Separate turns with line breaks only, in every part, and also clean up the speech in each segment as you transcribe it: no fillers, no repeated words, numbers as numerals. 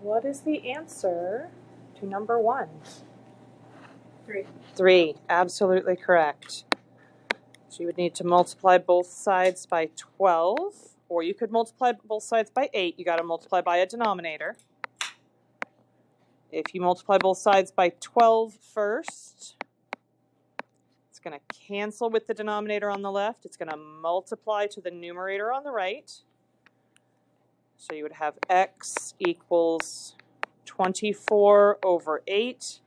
What is the answer to number 1?
3.
3, absolutely correct. So you would need to multiply both sides by 12, or you could multiply both sides by 8. You got to multiply by a denominator. If you multiply both sides by 12 first, it's going to cancel with the denominator on the left. It's going to multiply to the numerator on the right. So you would have x equals 24 over 8.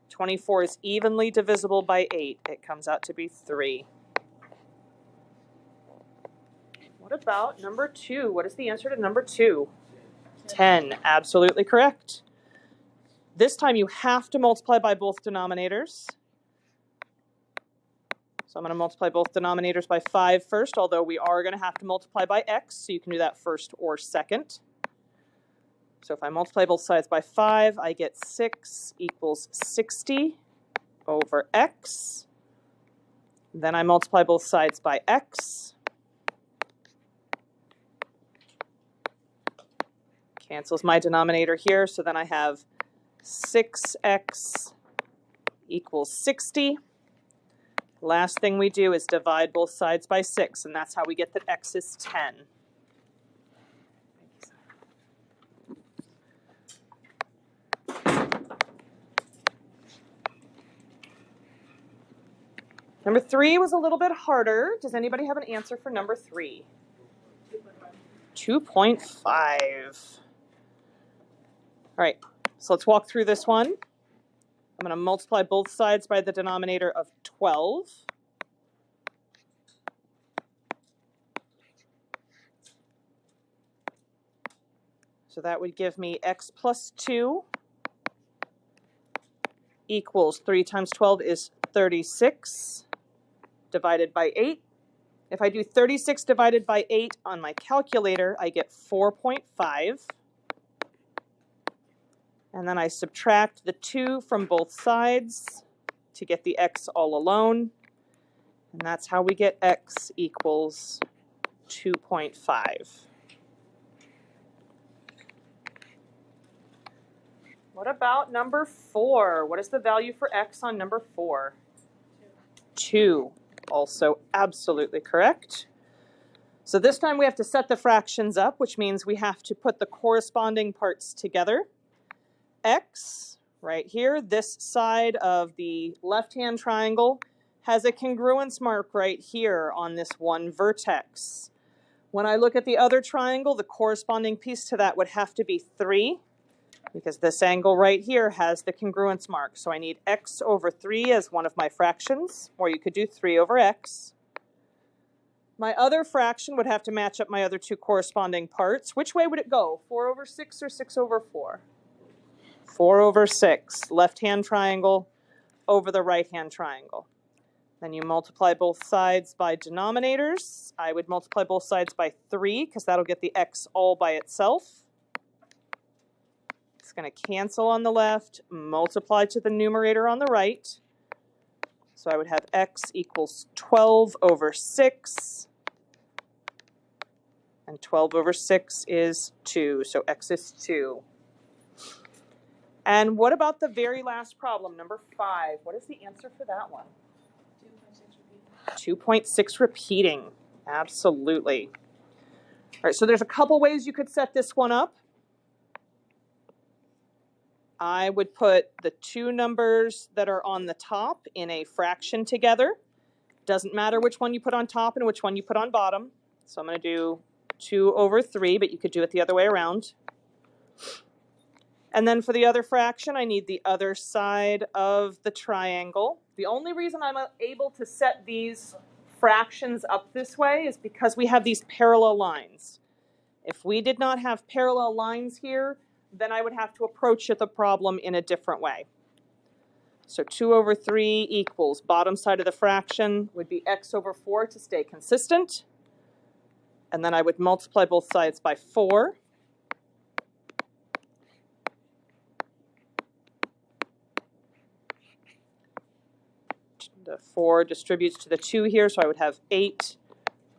24 is evenly divisible by 8. It comes out to be 3. What about number 2? What is the answer to number 2? 10. Absolutely correct. This time you have to multiply by both denominators. So I'm going to multiply both denominators by 5 first, although we are going to have to multiply by x, so you can do that first or second. So if I multiply both sides by 5, I get 6 equals 60 over x. Then I multiply both sides by x. Cancels my denominator here, so then I have 6x equals 60. Last thing we do is divide both sides by 6, and that's how we get that x is 10. Number 3 was a little bit harder. Does anybody have an answer for number 3? 2.5. All right, so let's walk through this one. I'm going to multiply both sides by the denominator of 12. So that would give me x plus 2 equals 3 times 12 is 36 divided by 8. If I do 36 divided by 8 on my calculator, I get 4.5. And then I subtract the 2 from both sides to get the x all alone. And that's how we get x equals 2.5. What about number 4? What is the value for x on number 4? 2. Also absolutely correct. So this time we have to set the fractions up, which means we have to put the corresponding parts together. X, right here, this side of the left-hand triangle, has a congruence mark right here on this one vertex. When I look at the other triangle, the corresponding piece to that would have to be 3, because this angle right here has the congruence mark. So I need x over 3 as one of my fractions, or you could do 3 over x. My other fraction would have to match up my other two corresponding parts. Which way would it go? 4 over 6 or 6 over 4? 4 over 6, left-hand triangle over the right-hand triangle. Then you multiply both sides by denominators. I would multiply both sides by 3 because that'll get the x all by itself. It's going to cancel on the left, multiply to the numerator on the right. So I would have x equals 12 over 6. And 12 over 6 is 2, so x is 2. And what about the very last problem, number 5? What is the answer for that one? 2.6 repeating. Absolutely. All right, so there's a couple ways you could set this one up. I would put the two numbers that are on the top in a fraction together. Doesn't matter which one you put on top and which one you put on bottom. So I'm going to do 2 over 3, but you could do it the other way around. And then for the other fraction, I need the other side of the triangle. The only reason I'm able to set these fractions up this way is because we have these parallel lines. If we did not have parallel lines here, then I would have to approach the problem in a different way. So 2 over 3 equals bottom side of the fraction would be x over 4 to stay consistent. And then I would multiply both sides by 4. The 4 distributes to the 2 here, so I would have 8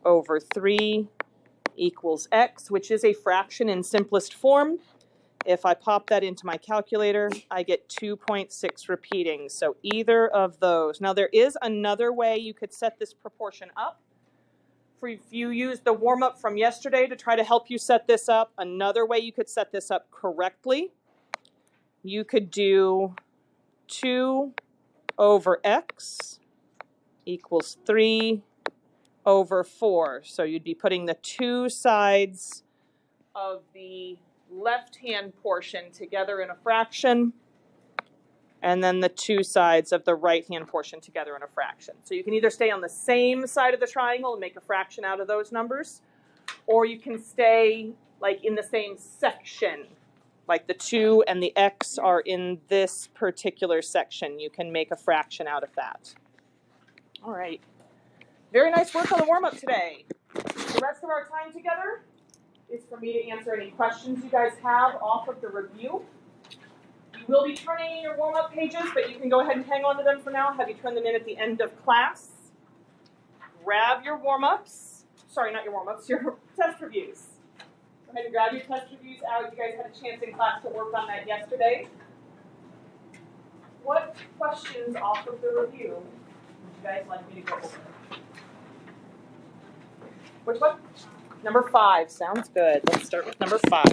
over 3 equals x, which is a fraction in simplest form. If I pop that into my calculator, I get 2.6 repeating. So either of those. Now there is another way you could set this proportion up. If you use the warm-up from yesterday to try to help you set this up, another way you could set this up correctly, you could do 2 over x equals 3 over 4. So you'd be putting the two sides of the left-hand portion together in a fraction, and then the two sides of the right-hand portion together in a fraction. So you can either stay on the same side of the triangle and make a fraction out of those numbers, or you can stay like in the same section. Like the 2 and the x are in this particular section. You can make a fraction out of that. All right. Very nice work on the warm-up today. The rest of our time together is for me to answer any questions you guys have off of the review. You will be turning in your warm-up pages, but you can go ahead and hang on to them for now. Have you turn them in at the end of class. Grab your warm-ups. Sorry, not your warm-ups, your test reviews. Go ahead and grab your test reviews out. You guys had a chance in class to work on that yesterday. What questions off of the review would you guys like me to go over? Which one? Number 5. Sounds good. Let's start with number 5.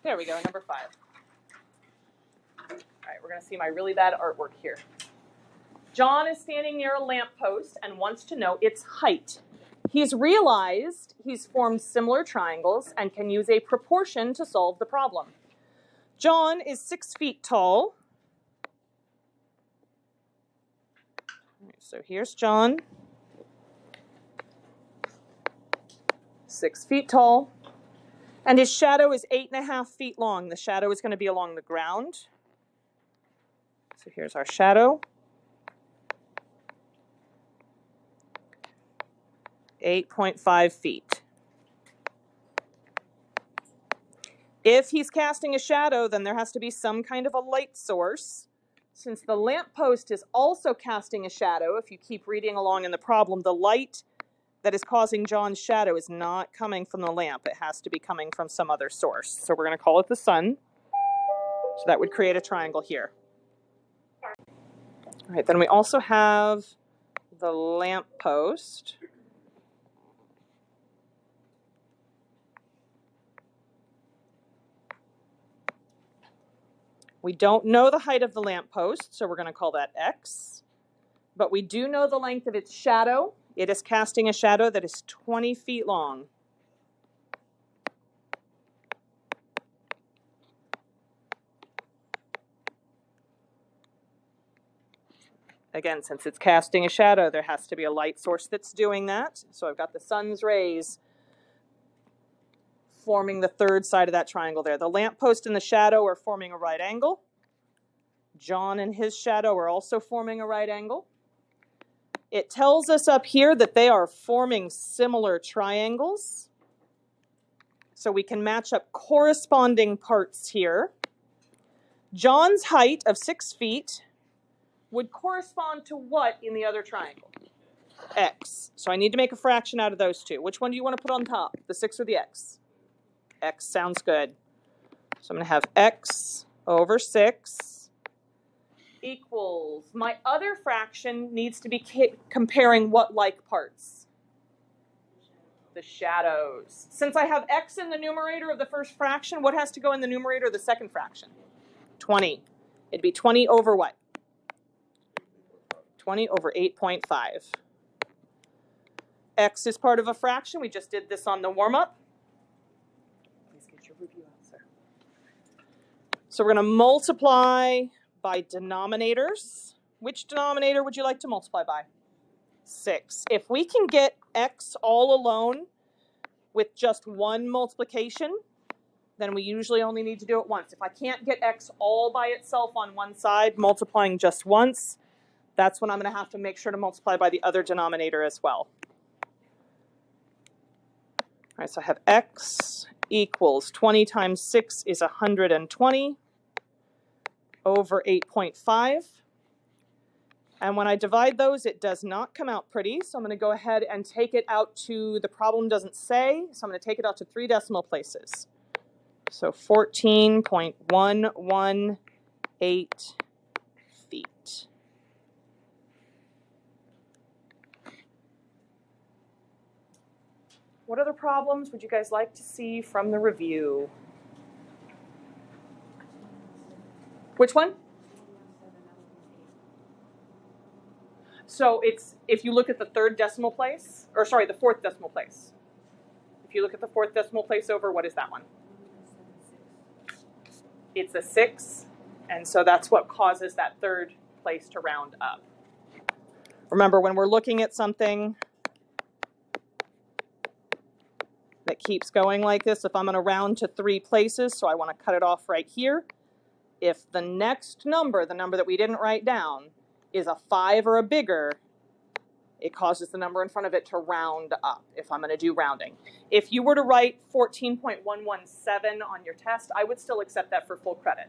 There we go, number 5. All right, we're going to see my really bad artwork here. John is standing near a lamppost and wants to know its height. He's realized he's formed similar triangles and can use a proportion to solve the problem. John is 6 feet tall. So here's John, 6 feet tall, and his shadow is 8.5 feet long. The shadow is going to be along the ground. So here's our shadow, 8.5 feet. If he's casting a shadow, then there has to be some kind of a light source. Since the lamppost is also casting a shadow, if you keep reading along in the problem, the light that is causing John's shadow is not coming from the lamp. It has to be coming from some other source. So we're going to call it the sun. So that would create a triangle here. All right, then we also have the lamppost. We don't know the height of the lamppost, so we're going to call that x. But we do know the length of its shadow. It is casting a shadow that is 20 feet long. Again, since it's casting a shadow, there has to be a light source that's doing that. So I've got the sun's rays forming the third side of that triangle there. The lamppost and the shadow are forming a right angle. John and his shadow are also forming a right angle. It tells us up here that they are forming similar triangles. So we can match up corresponding parts here. John's height of 6 feet would correspond to what in the other triangle? X. So I need to make a fraction out of those two. Which one do you want to put on top? The 6 or the x? X sounds good. So I'm going to have x over 6 equals, my other fraction needs to be comparing what like parts? The shadows. Since I have x in the numerator of the first fraction, what has to go in the numerator of the second fraction? 20. It'd be 20 over what? 20 over 8.5. X is part of a fraction. We just did this on the warm-up. Please get your review out, sir. So we're going to multiply by denominators. Which denominator would you like to multiply by? 6. If we can get x all alone with just one multiplication, then we usually only need to do it once. If I can't get x all by itself on one side, multiplying just once, that's when I'm going to have to make sure to multiply by the other denominator as well. All right, so I have x equals 20 times 6 is 120 over 8.5. And when I divide those, it does not come out pretty. So I'm going to go ahead and take it out to, the problem doesn't say, so I'm going to take it out to 3 decimal places. So 14.118 feet. What other problems would you guys like to see from the review? Which one? So it's, if you look at the 3rd decimal place, or sorry, the 4th decimal place. If you look at the 4th decimal place over, what is that one? It's a 6, and so that's what causes that 3rd place to round up. Remember, when we're looking at something that keeps going like this, if I'm going to round to 3 places, so I want to cut it off right here, if the next number, the number that we didn't write down, is a 5 or a bigger, it causes the number in front of it to round up if I'm going to do rounding. If you were to write 14.117 on your test, I would still accept that for full credit.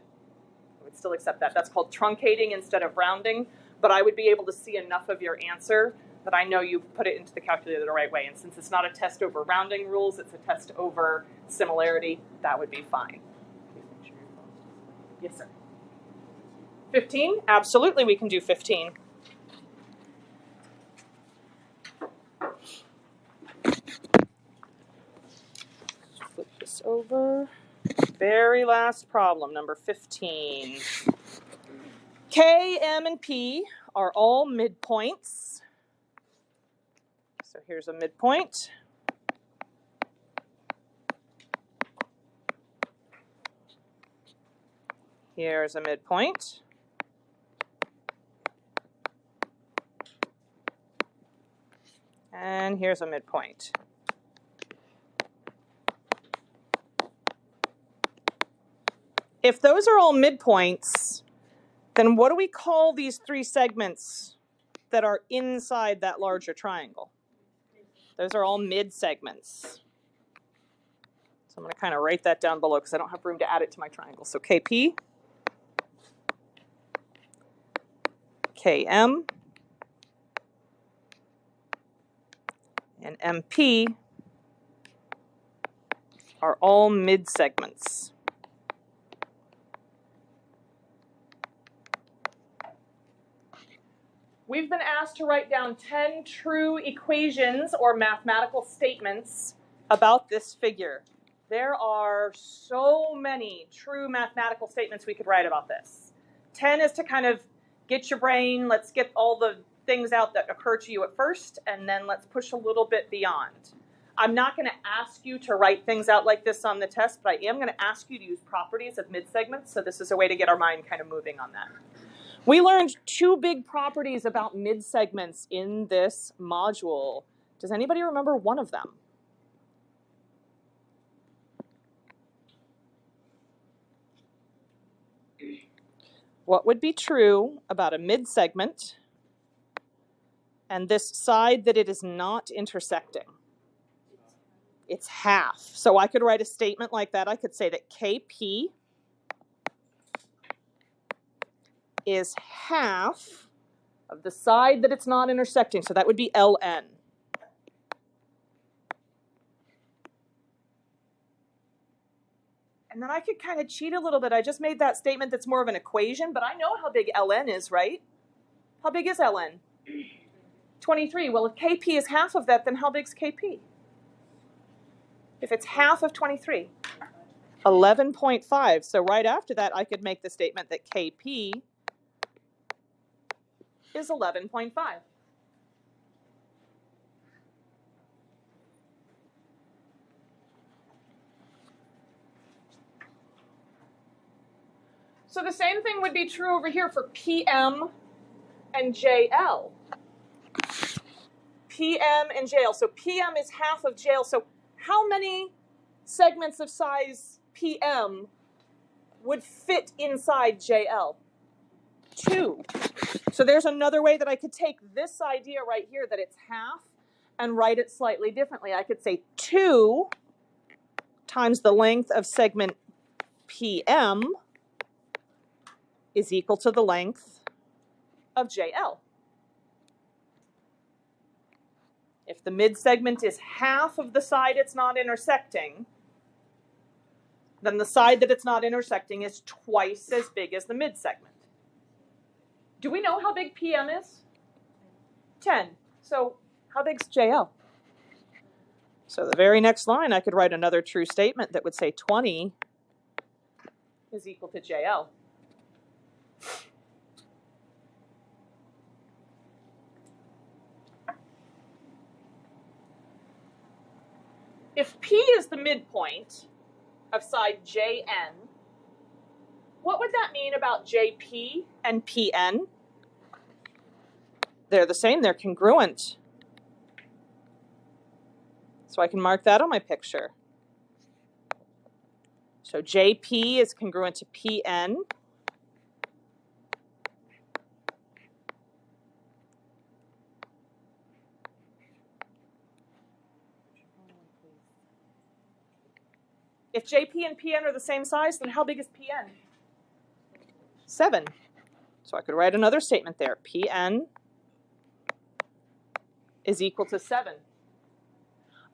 I would still accept that. That's called truncating instead of rounding, but I would be able to see enough of your answer that I know you've put it into the calculator the right way. And since it's not a test over rounding rules, it's a test over similarity, that would be fine. Yes, sir. 15? Absolutely, we can do 15. Flip this over. Very last problem, number 15. K, M, and P are all midpoints. So here's a midpoint. Here's a midpoint. And here's a midpoint. If those are all midpoints, then what do we call these 3 segments that are inside that larger triangle? Those are all mid segments. So I'm going to kind of write that down below because I don't have room to add it to my triangle. So KP, KM, and MP are all mid segments. We've been asked to write down 10 true equations or mathematical statements about this figure. There are so many true mathematical statements we could write about this. 10 is to kind of get your brain, let's get all the things out that occur to you at first, and then let's push a little bit beyond. I'm not going to ask you to write things out like this on the test, but I am going to ask you to use properties of mid-segments, so this is a way to get our mind kind of moving on that. We learned 2 big properties about mid-segments in this module. Does anybody remember one of them? What would be true about a mid-segment and this side that it is not intersecting? It's half. So I could write a statement like that. I could say that KP is half of the side that it's not intersecting. So that would be LN. And then I could kind of cheat a little bit. I just made that statement that's more of an equation, but I know how big LN is, right? How big is LN? 23. Well, if KP is half of that, then how big is KP? If it's half of 23, 11.5. So right after that, I could make the statement that KP is 11.5. So the same thing would be true over here for PM and JL. PM and JL. So PM is half of JL. So how many segments of size PM would fit inside JL? 2. So there's another way that I could take this idea right here that it's half and write it slightly differently. I could say 2 times the length of segment PM is equal to the length of JL. If the midsegment is half of the side it's not intersecting, then the side that it's not intersecting is twice as big as the midsegment. Do we know how big PM is? 10. So how big is JL? So the very next line, I could write another true statement that would say 20 is equal to JL. If P is the midpoint of side JN, what would that mean about JP and PN? They're the same, they're congruent. So I can mark that on my picture. So JP is congruent to PN. If JP and PN are the same size, then how big is PN? 7. So I could write another statement there. PN is equal to 7.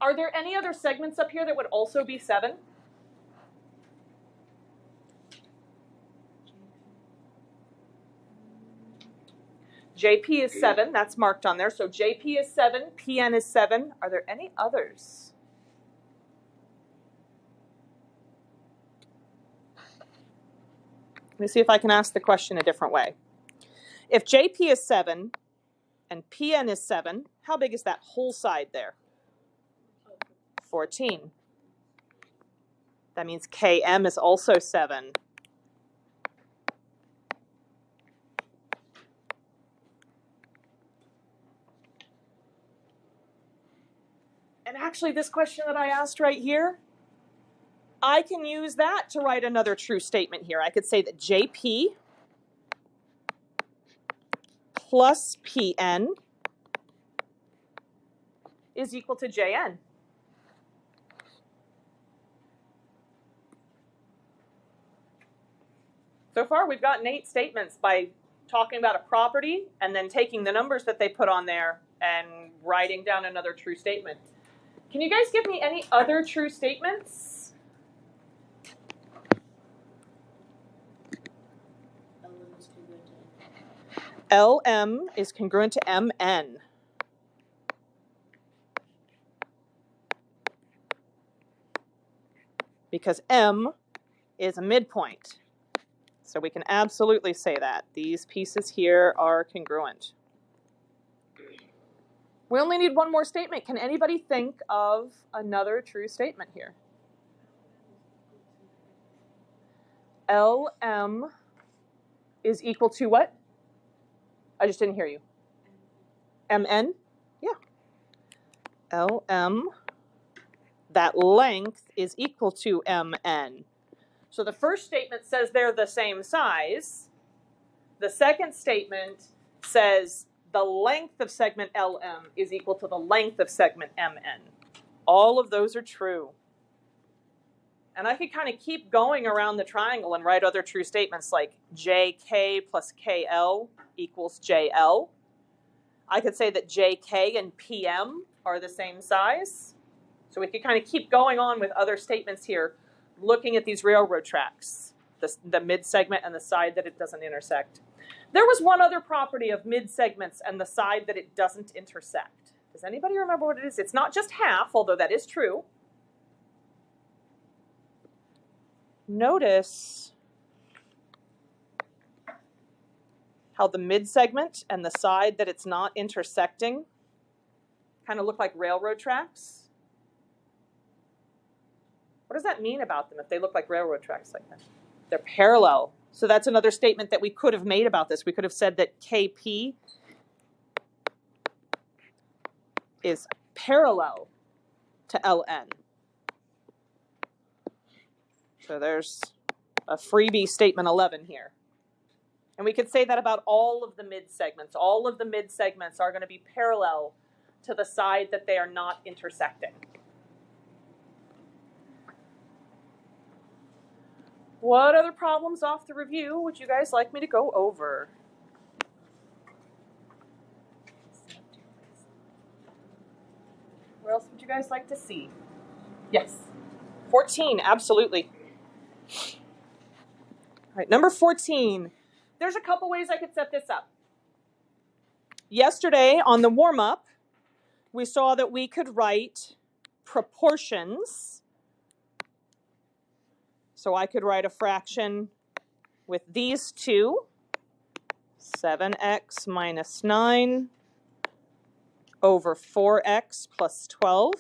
Are there any other segments up here that would also be 7? JP is 7, that's marked on there. So JP is 7, PN is 7. Are there any others? Let me see if I can ask the question a different way. If JP is 7 and PN is 7, how big is that whole side there? 14. That means KM is also 7. And actually, this question that I asked right here, I can use that to write another true statement here. I could say that JP plus PN is equal to JN. So far, we've gotten 8 statements by talking about a property and then taking the numbers that they put on there and writing down another true statement. Can you guys give me any other true statements? LM is congruent to MN. Because M is a midpoint. So we can absolutely say that. These pieces here are congruent. We only need one more statement. Can anybody think of another true statement here? LM is equal to what? I just didn't hear you. MN? Yeah. LM, that length is equal to MN. So the first statement says they're the same size. The second statement says the length of segment LM is equal to the length of segment MN. All of those are true. And I could kind of keep going around the triangle and write other true statements like JK plus KL equals JL. I could say that JK and PM are the same size. So we could kind of keep going on with other statements here, looking at these railroad tracks, the mid-segment and the side that it doesn't intersect. There was one other property of mid-segments and the side that it doesn't intersect. Does anybody remember what it is? It's not just half, although that is true. Notice how the mid-segment and the side that it's not intersecting kind of look like railroad tracks. What does that mean about them if they look like railroad tracks like that? They're parallel. So that's another statement that we could have made about this. We could have said that KP is parallel to LN. So there's a freebie statement 11 here. And we could say that about all of the mid-segments. All of the mid-segments are going to be parallel to the side that they are not intersecting. What other problems off the review would you guys like me to go over? else would you guys like to see? Yes. 14, absolutely. All right, number 14. There's a couple ways I could set this up. Yesterday on the warm-up, we saw that we could write proportions. So I could write a fraction with these two, 7x minus 9 over 4x plus 12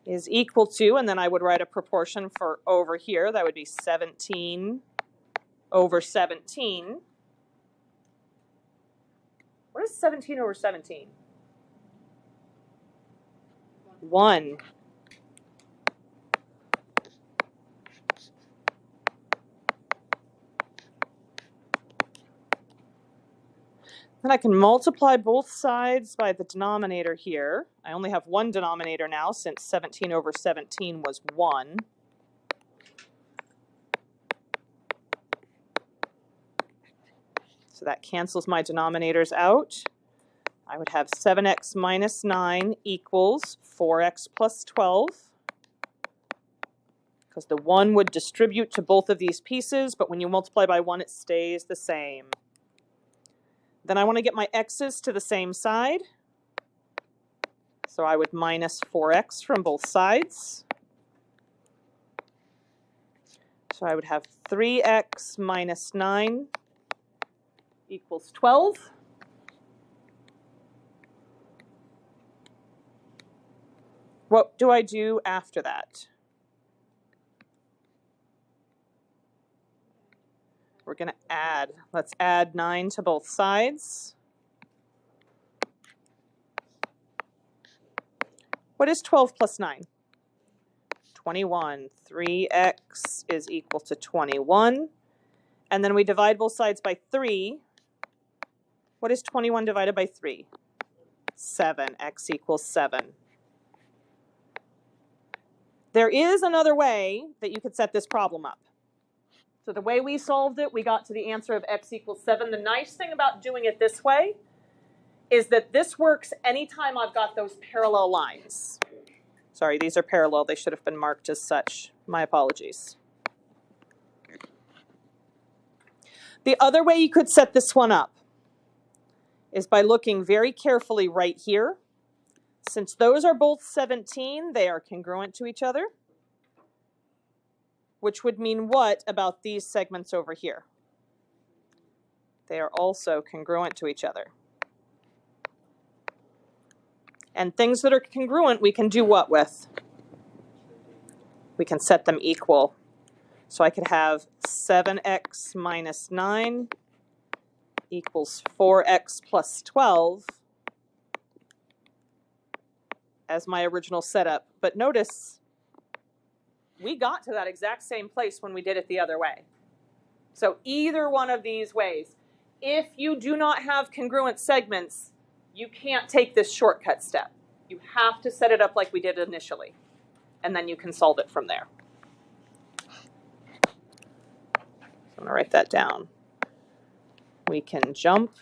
is equal to, and then I would write a proportion for over here. That would be 17 over 17. What is 17 over 17? 1. Then I can multiply both sides by the denominator here. I only have one denominator now since 17 over 17 was 1. So that cancels my denominators out. I would have 7x minus 9 equals 4x plus 12. Because the 1 would distribute to both of these pieces, but when you multiply by 1, it stays the same. Then I want to get my x's to the same side. So I would minus 4x from both sides. So I would have 3x minus 9 equals 12. What do I do after that? We're going to add. Let's add 9 to both sides. What is 12 plus 9? 21. 3x is equal to 21. And then we divide both sides by 3. What is 21 divided by 3? 7. X equals 7. There is another way that you could set this problem up. So the way we solved it, we got to the answer of x equals 7. The nice thing about doing it this way is that this works anytime I've got those parallel lines. Sorry, these are parallel. They should have been marked as such. My apologies. The other way you could set this one up is by looking very carefully right here. Since those are both 17, they are congruent to each other. Which would mean what about these segments over here? They are also congruent to each other. And things that are congruent, we can do what with? We can set them equal. So I could have 7x minus 9 equals 4x plus 12 as my original setup. But notice, we got to that exact same place when we did it the other way. So either one of these ways, if you do not have congruent segments, you can't take this shortcut step. You have to set it up like we did initially, and then you can solve it from there. So I'm going to write that down. We can jump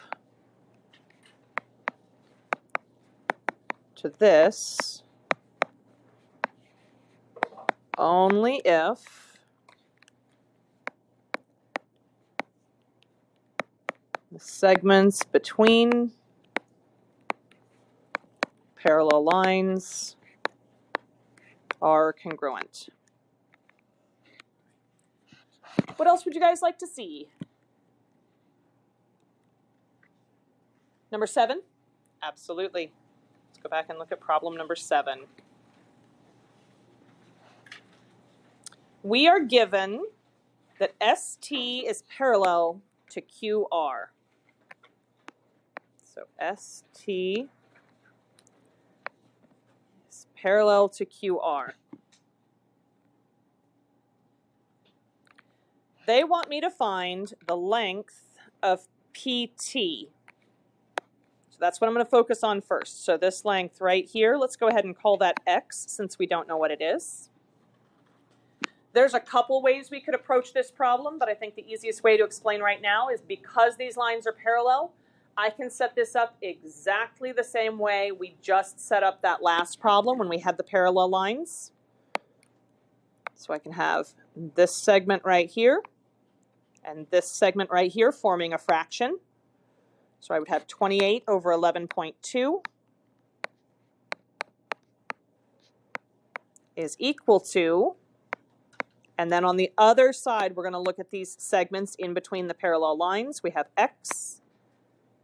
to this only if the segments between parallel lines are congruent. What else would you guys like to see? Number 7? Absolutely. Let's go back and look at problem number 7. We are given that ST is parallel to QR. So ST is parallel to QR. They want me to find the length of PT. So that's what I'm going to focus on first. So this length right here, let's go ahead and call that X since we don't know what it is. There's a couple ways we could approach this problem, but I think the easiest way to explain right now is because these lines are parallel, I can set this up exactly the same way we just set up that last problem when we had the parallel lines. So I can have this segment right here and this segment right here forming a fraction. So I would have 28 over 11.2 is equal to, and then on the other side, we're going to look at these segments in between the parallel lines. We have x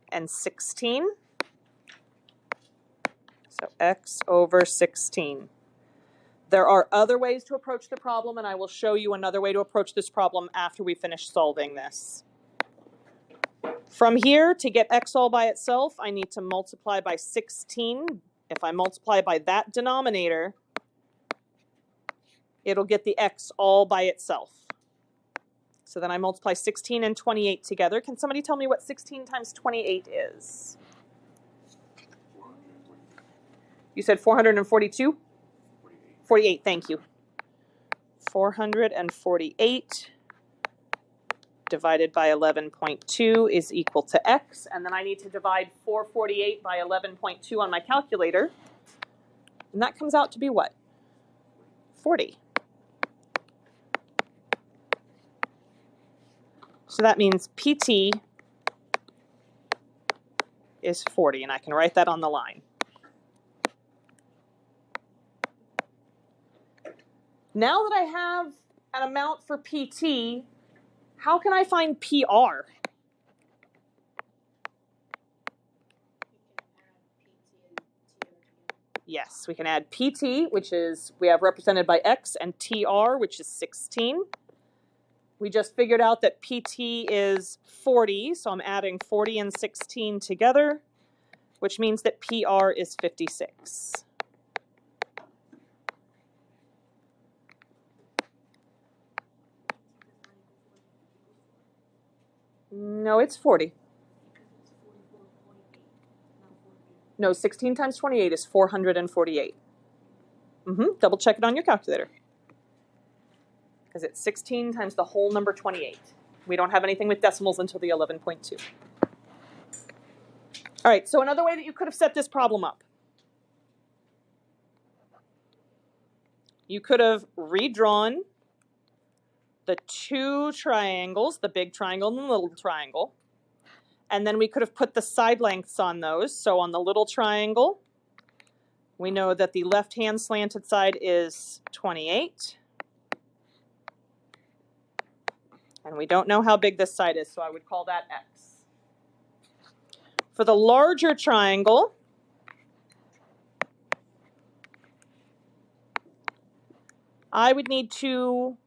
and 16. So x over 16. There are other ways to approach the problem, and I will show you another way to approach this problem after we finish solving this. From here, to get x all by itself, I need to multiply by 16. If I multiply by that denominator, it'll get the x all by itself. So then I multiply 16 and 28 together. Can somebody tell me what 16 times 28 is? You said 442? 48, thank you. 448 divided by 11.2 is equal to x. And then I need to divide 448 by 11.2 on my calculator. And that comes out to be what? 40. So that means PT is 40, and I can write that on the line. Now that I have an amount for PT, how can I find PR? Yes, we can add PT, which is, we have represented by x, and TR, which is 16. We just figured out that PT is 40, so I'm adding 40 and 16 together, which means that PR is 56. No, it's 40. No, 16 times 28 is 448. Double check it on your calculator. Because it's 16 times the whole number 28. We don't have anything with decimals until the 11.2. All right, so another way that you could have set this problem up. You could have redrawn the two triangles, the big triangle and the little triangle, and then we could have put the side lengths on those. So on the little triangle, we know that the left-hand slanted side is 28. And we don't know how big this side is, so I would call that x. For the larger triangle, I would need to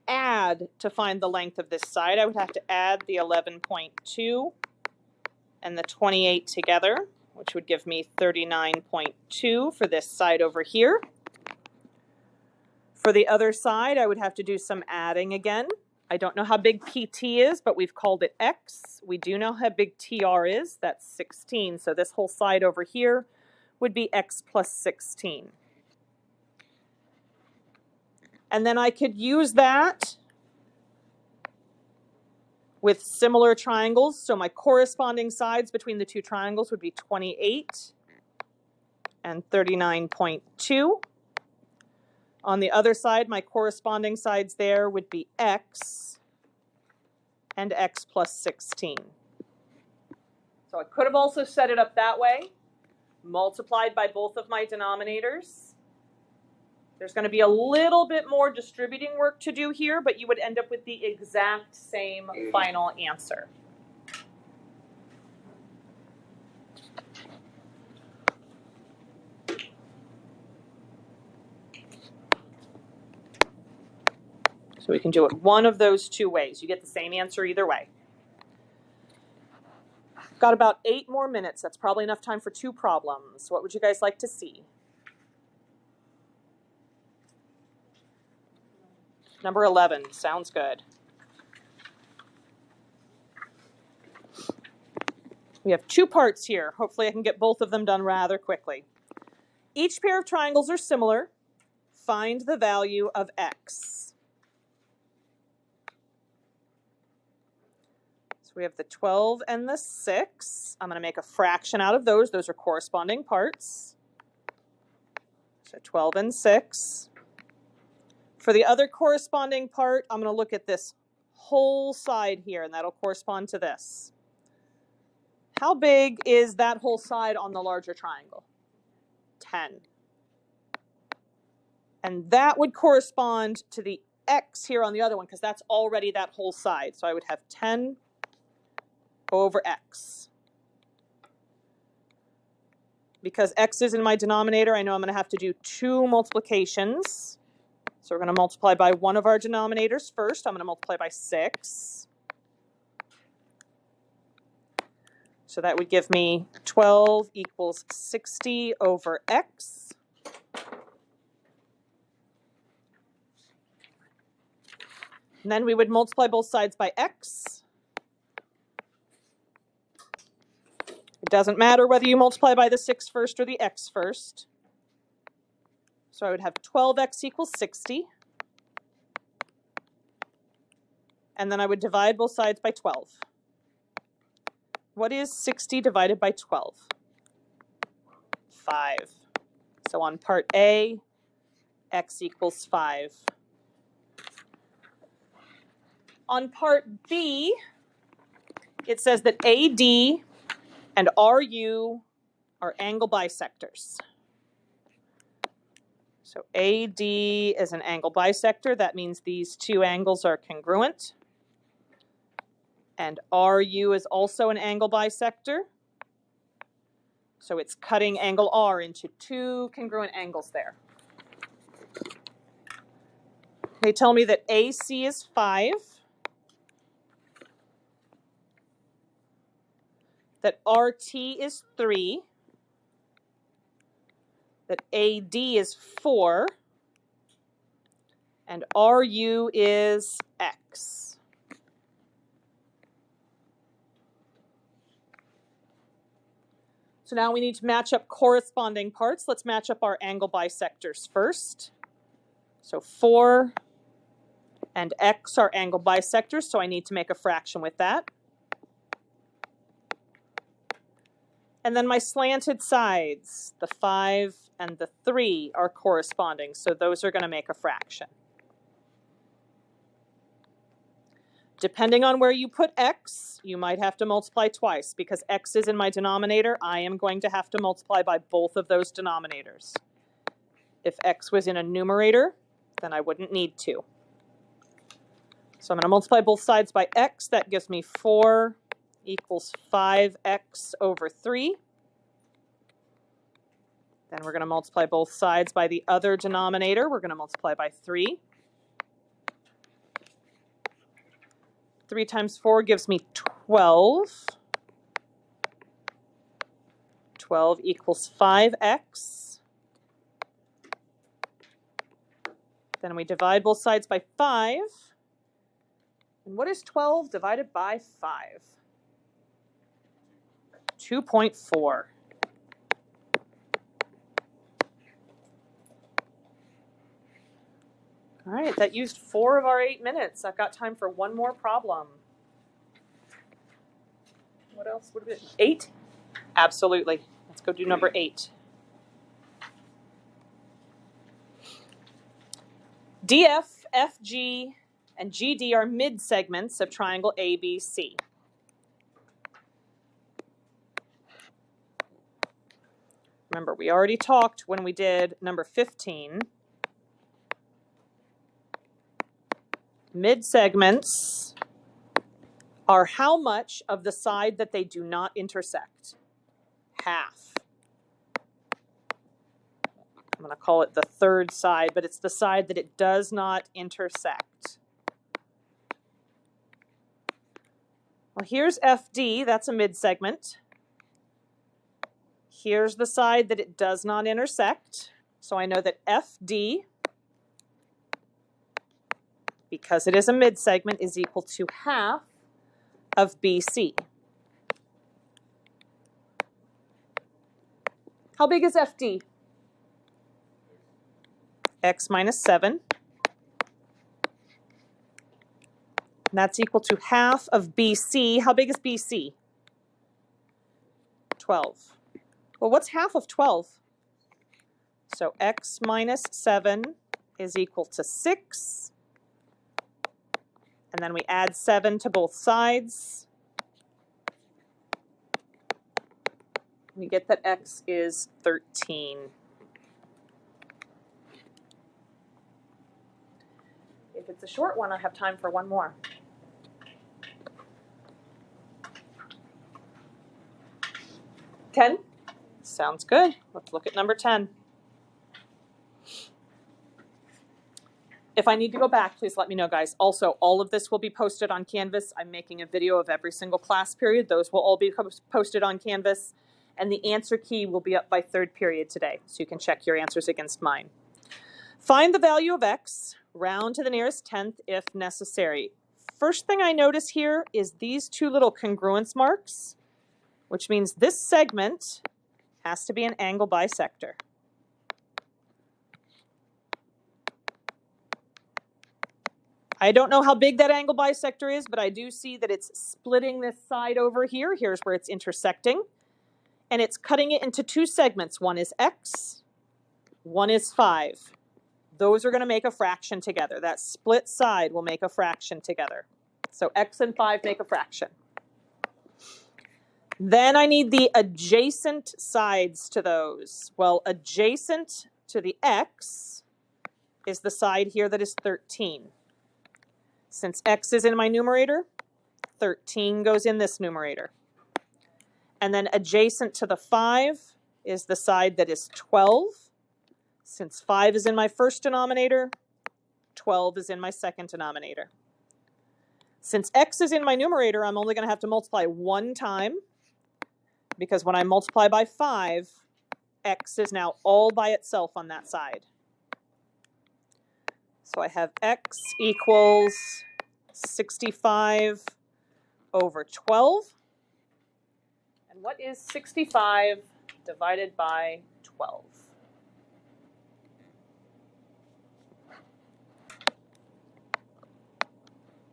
add to find the length of this side. I would have to add the 11.2 and the 28 together, which would give me 39.2 for this side over here. For the other side, I would have to do some adding again. I don't know how big PT is, but we've called it x. We do know how big TR is. That's 16. So this whole side over here would be x plus 16. And then I could use that with similar triangles. So my corresponding sides between the two triangles would be 28 and 39.2. On the other side, my corresponding sides there would be x and x plus 16. So I could have also set it up that way, multiplied by both of my denominators. There's going to be a little bit more distributing work to do here, but you would end up with the exact same final answer. So we can do it one of those two ways. You get the same answer either way. Got about 8 more minutes. That's probably enough time for 2 problems. What would you guys like to see? Number 11, sounds good. We have 2 parts here. Hopefully I can get both of them done rather quickly. Each pair of triangles are similar. Find the value of x. So So we have the 12 and the 6. I'm going to make a fraction out of those. Those are corresponding parts. So 12 and 6. For the other corresponding part, I'm going to look at this whole side here, and that'll correspond to this. How big is that whole side on the larger triangle? 10. And that would correspond to the x here on the other one, because that's already that whole side. So I would have 10 over x. Because x is in my denominator, I know I'm going to have to do 2 multiplications. So we're going to multiply by one of our denominators first. I'm going to multiply by 6. So that would give me 12 equals 60 over x. And then we would multiply both sides by x. It doesn't matter whether you multiply by the 6 first or the x first. So I would have 12x equals 60. And then I would divide both sides by 12. What is 60 divided by 12? 5. So on part A, x equals 5. On part B, it says that AD and RU are angle bisectors. So AD is an angle bisector. That means these two angles are congruent. And RU is also an angle bisector. So it's cutting angle R into 2 congruent angles there. They tell me that AC is 5. That RT is 3. That AD is 4. And RU is X. So now we need to match up corresponding parts. Let's match up our angle bisectors first. So 4 and X are angle bisectors, so I need to make a fraction with that. And then my slanted sides, the 5 and the 3, are corresponding, so those are going to make a fraction. Depending on where you put x, you might have to multiply twice. Because x is in my denominator, I am going to have to multiply by both of those denominators. If x was in a numerator, then I wouldn't need to. So I'm going to multiply both sides by x. That gives me 4 equals 5x over 3. Then we're going to multiply both sides by the other denominator. We're going to multiply by 3. 3 times 4 gives me 12. 12 equals 5x. Then we divide both sides by 5. And what is 12 divided by 5? 2.4. All right, that used 4 of our 8 minutes. I've got time for one more problem. What else would it be? 8? Absolutely. Let's go do number 8. DF, FG, and GD are mid-segments of triangle ABC. Remember, we already talked when we did number 15. Mid-segments are how much of the side that they do not intersect? Half. I'm going to call it the third side, but it's the side that it does not intersect. Well, here's FD, that's a mid-segment. Here's the side that it does not intersect. So I know that FD, because it is a mid-segment, is equal to half of BC. How big is FD? X minus 7. And that's equal to half of BC. How big is BC? 12. Well, what's half of 12? So x minus 7 is equal to 6. And then we add 7 to both sides. We get that x is 13. If it's a short one, I have time for one more. 10? Sounds good. Let's look at number 10. If I need to go back, please let me know, guys. Also, all of this will be posted on Canvas. I'm making a video of every single class period. Those will all be posted on Canvas. And the answer key will be up by third period today, so you can check your answers against mine. Find the value of x, round to the nearest tenth if necessary. First thing I notice here is these two little congruence marks, which means this segment has to be an angle bisector. I don't know how big that angle bisector is, but I do see that it's splitting this side over here. Here's where it's intersecting. And it's cutting it into two segments. One is x, one is 5. Those are going to make a fraction together. That split side will make a fraction together. So x and 5 make a fraction. Then I need the adjacent sides to those. Well, adjacent to the x is the side here that is 13. Since x is in my numerator, 13 goes in this numerator. And then adjacent to the 5 is the side that is 12. Since 5 is in my first denominator, 12 is in my second denominator. Since x is in my numerator, I'm only going to have to multiply one time, because when I multiply by 5, x is now all by itself on that side. So I have x equals 65 over 12. And what is 65 divided by 12?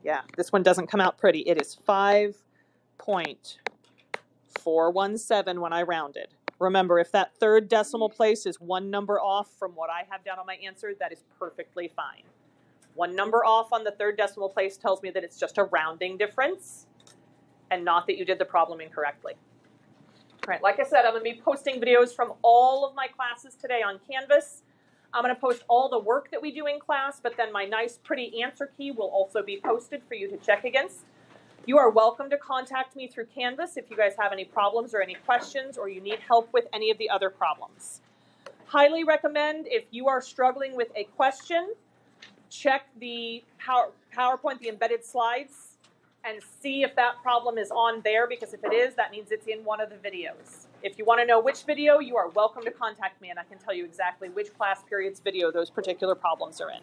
Yeah, this one doesn't come out pretty. It is 5.417 when I rounded. Remember, if that third decimal place is one number off from what I have down on my answer, that is perfectly fine. One number off on the third decimal place tells me that it's just a rounding difference and not that you did the problem incorrectly. All right, like I said, I'm going to be posting videos from all of my classes today on Canvas. I'm going to post all the work that we do in class, but then my nice, pretty answer key will also be posted for you to check against. You are welcome to contact me through Canvas if you guys have any problems or any questions, or you need help with any of the other problems. Highly recommend, if you are struggling with a question, check the PowerPoint, the embedded slides, and see if that problem is on there, because if it is, that means it's in one of the videos. If you want to know which video, you are welcome to contact me, and I can tell you exactly which class period's video those particular problems are in.